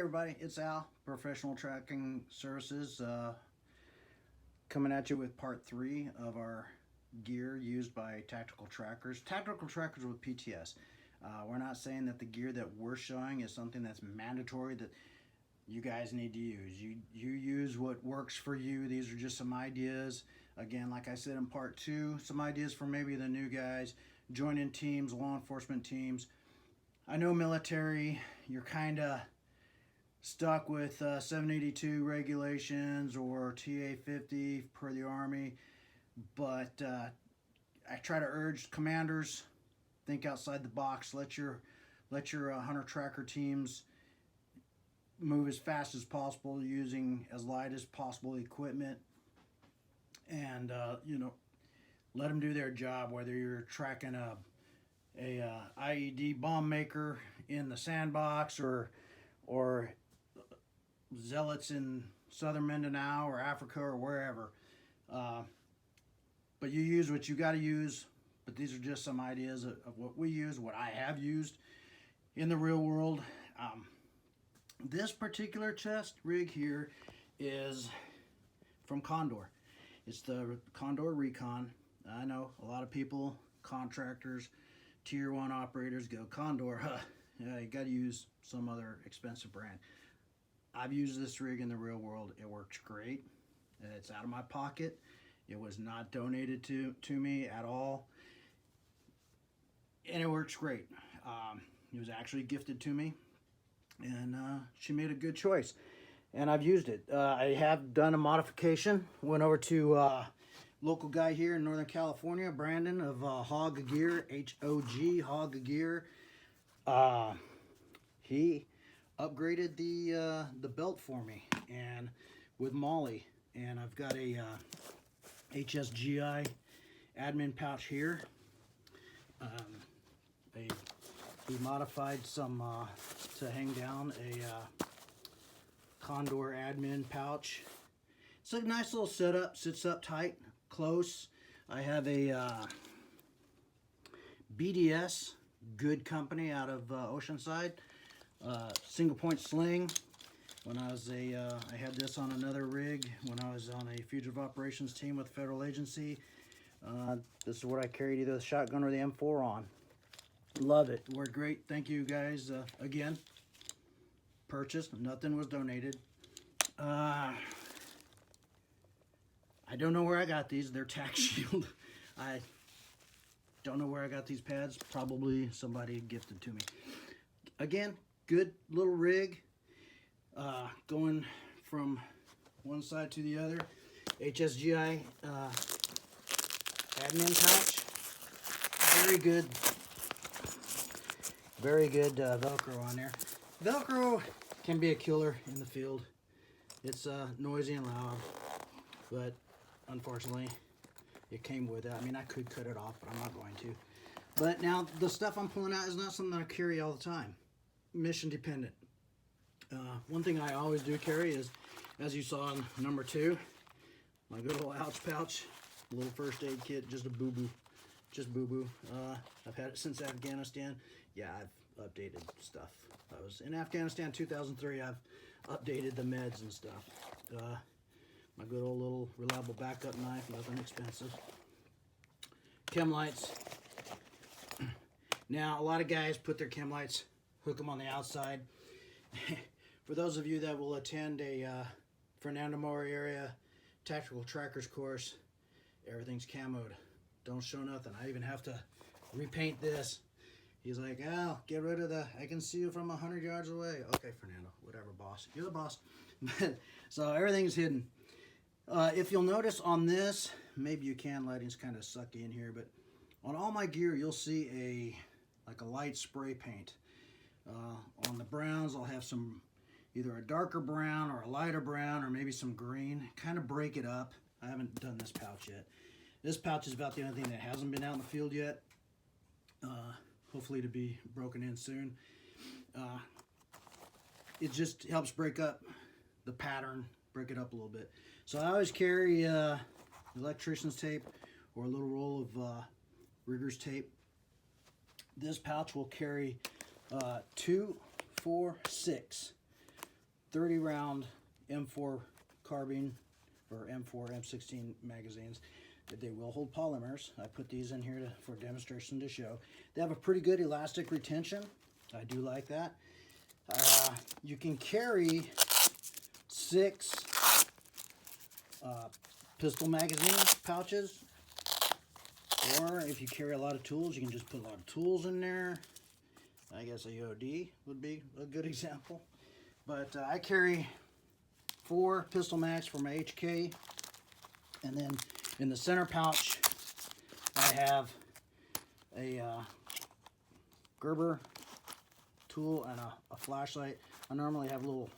everybody, it's Al, Professional Tracking Services, coming at you with part 3 of our gear used by Tactical Trackers. Tactical Trackers with PTS. We're not saying that the gear that we're showing is something that's mandatory that you guys need to use. You use what works for you. These are just some ideas. Again, like I said in part 2, some ideas for maybe the new guys, joining teams, law enforcement teams. I know military, you're kind of stuck with 782 regulations or TA50 per the Army, but I try to urge commanders, think outside the box. Let your hunter tracker teams move as fast as possible using as light as possible equipment, and let them do their job. Whether you're tracking a IED bomb maker in the sandbox or zealots in southern Mindanao or Africa or wherever, but you use what you got to use. But these are just some ideas of what we use, what I have used in the real world. This particular chest rig here is from Condor. It's the Condor Recon. I know a lot of people, contractors, tier 1 operators go, Condor, huh? Yeah, you got to use some other expensive brand. I've used this rig in the real world. It works great. It's out of my pocket. It was not donated to me at all. And it works great. It was actually gifted to me. And she made a good choice. And I've used it. I have done a modification. Went over to local guy here in Northern California, Brandon of Hog Gear, H-O-G, Hog Gear. He upgraded the belt for me, and with Molly, and I've got a HSGI admin pouch here. He modified some to hang down a Condor admin pouch. It's a nice little setup, sits up tight, close. I have a BDS, good company out of Oceanside. Single point sling. When I was I had this on another rig when I was on a fugitive operations team with a federal agency. This is what I carried either the shotgun or the M4 on. Love it. Worked great. Thank you guys again. Purchased. Nothing was donated. I don't know where I got these. They're Tac Shield. I don't know where I got these pads. Probably somebody gifted to me. Again, good little rig, going from one side to the other. HSGI admin pouch, very good Velcro on there. Velcro can be a killer in the field. It's noisy and loud, but unfortunately it came with it. I mean, I could cut it off, but I'm not going to. But now the stuff I'm pulling out is not something I carry all the time. Mission dependent. One thing I always do carry is, as you saw in number 2, my good old ouch pouch, little first aid kit, just a boo-boo. Just boo-boo. I've had it since Afghanistan. Yeah, I've updated stuff. I was in Afghanistan 2003. I've updated the meds and stuff. My good old little reliable backup knife, nothing expensive. Chem lights. Now, a lot of guys put their chem lights, hook them on the outside. For those of you that will attend a Fernando Mori area Tactical Trackers course, everything's camoed. Don't show nothing. I even have to repaint this. He's like, Al, get rid of the, I can see you from 100 yards away. Okay, Fernando, whatever, boss. You're the boss. So everything's hidden. If you'll notice on this, maybe you can, lighting's kind of sucky in here, but on all my gear, you'll see like a light spray paint. On the browns, I'll have some, either a darker brown or a lighter brown or maybe some green. Kind of break it up. I haven't done this pouch yet. This pouch is about the only thing that hasn't been out in the field yet. Hopefully to be broken in soon. It just helps break up the pattern, break it up a little bit. So I always carry electrician's tape or a little roll of rigger's tape. This pouch will carry 2, 4, 6 30 round M4 carbine or M4, M16 magazines. They will hold polymers. I put these in here for demonstration to show. They have a pretty good elastic retention. I do like that. You can carry 6 pistol magazine pouches, or if you carry a lot of tools, you can just put a lot of tools in there. I guess a EOD would be a good example. But I carry 4 pistol mags for my HK, and then in the center pouch I have a Gerber tool and a flashlight. I normally have a little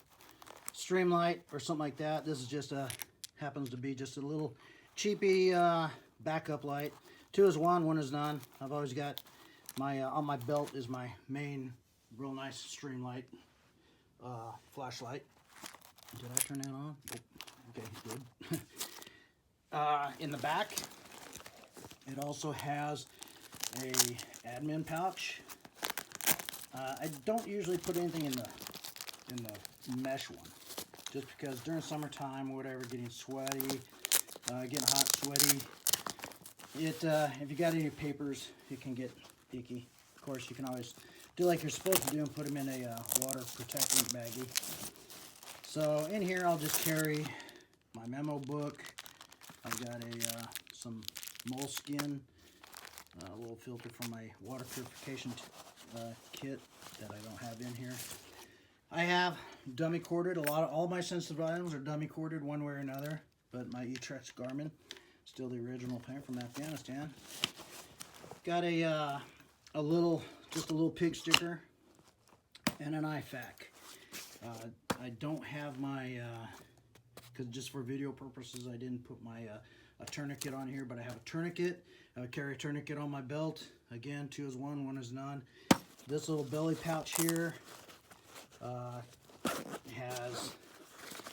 stream light or something like that. This is just happens to be just a little cheapy backup light. 2 is 1, 1 is none. I've always got my on my belt is my main real nice stream light flashlight. Did I turn that on? Oh, okay, good. In the back, it also has a admin pouch. I don't usually put anything in the mesh one, just because during summertime or whatever, getting sweaty, getting hot, sweaty. If you got any papers, it can get icky. Of course, you can always do like you're supposed to do and put them in a water protectant baggie. So in here, I'll just carry my memo book. I've got some moleskin, a little filter for my water purification kit that I don't have in here. I have dummy corded. All my sensitive items are dummy corded one way or another. But my Etrex Garmin, still the original paint from Afghanistan. Got a little pig sticker and an IFAK. I don't have my, because just for video purposes, I didn't put my a tourniquet on here, but I have a tourniquet. I would carry a tourniquet on my belt. Again, 2 is 1, 1 is none. This little belly pouch here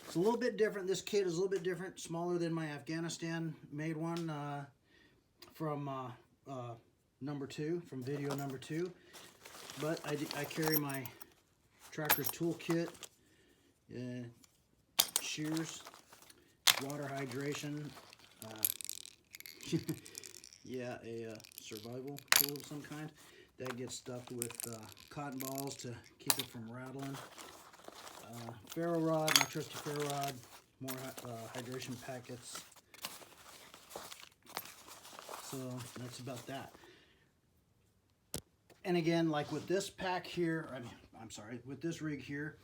it's a little bit different. This kit is a little bit different, smaller than my Afghanistan made one from number 2, from video number 2. But I carry my Tracker's toolkit, shears, water hydration, yeah, a survival tool of some kind that gets stuffed with cotton balls to keep it from rattling. Ferro rod, my trusty ferro rod, more hydration packets. So that's about that. And again, like with this pack here, with this rig here,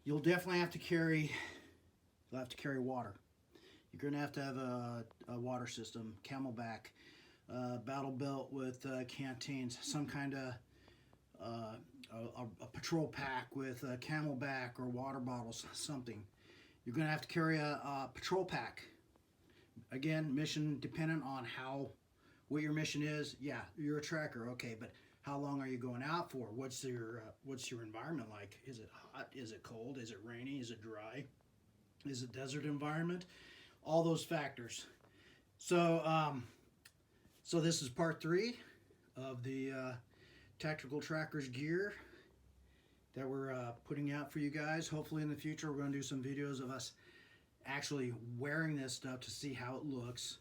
you'll definitely have to carry water. You're gonna have to have a water system, Camelback, battle belt with canteens, some kind of a patrol pack with a Camelback or water bottles, something. You're gonna have to carry a patrol pack. Again, mission dependent on what your mission is. Yeah, you're a tracker, okay, but how long are you going out for? What's your environment like? Is it hot? Is it cold? Is it rainy? Is it dry? Is it desert environment? All those factors. So so this is part 3 of the Tactical Trackers gear that we're putting out for you guys. Hopefully in the future we're going to do some videos of us actually wearing this stuff to see how it looks.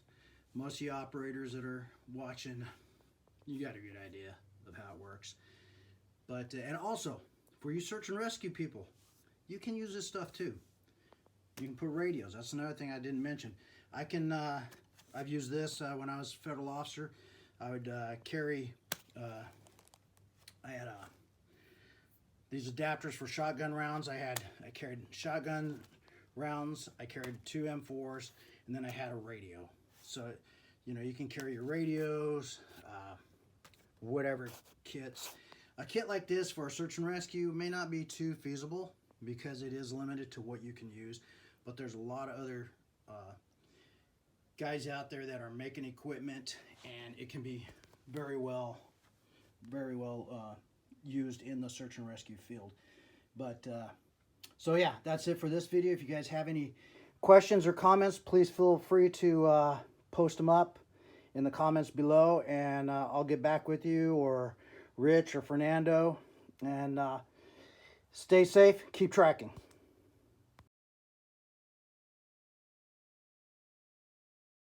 Most of you operators that are watching, you got a good idea of how it works. But and also for you search and rescue people, you can use this stuff too. You can put radios. That's another thing I didn't mention. I've used this when I was a federal officer. I would carry, I had these adapters for shotgun rounds. I carried shotgun rounds. I carried 2 M4s, and then I had a radio. So, you know, you can carry your radios, whatever kits. A kit like this for a search and rescue may not be too feasible because it is limited to what you can use. But there's a lot of other guys out there that are making equipment, and it can be very well used in the search and rescue field. But so yeah, that's it for this video. If you guys have any questions or comments, please feel free to post them up in the comments below, and I'll get back with you, or Rich or Fernando. And stay safe, keep tracking.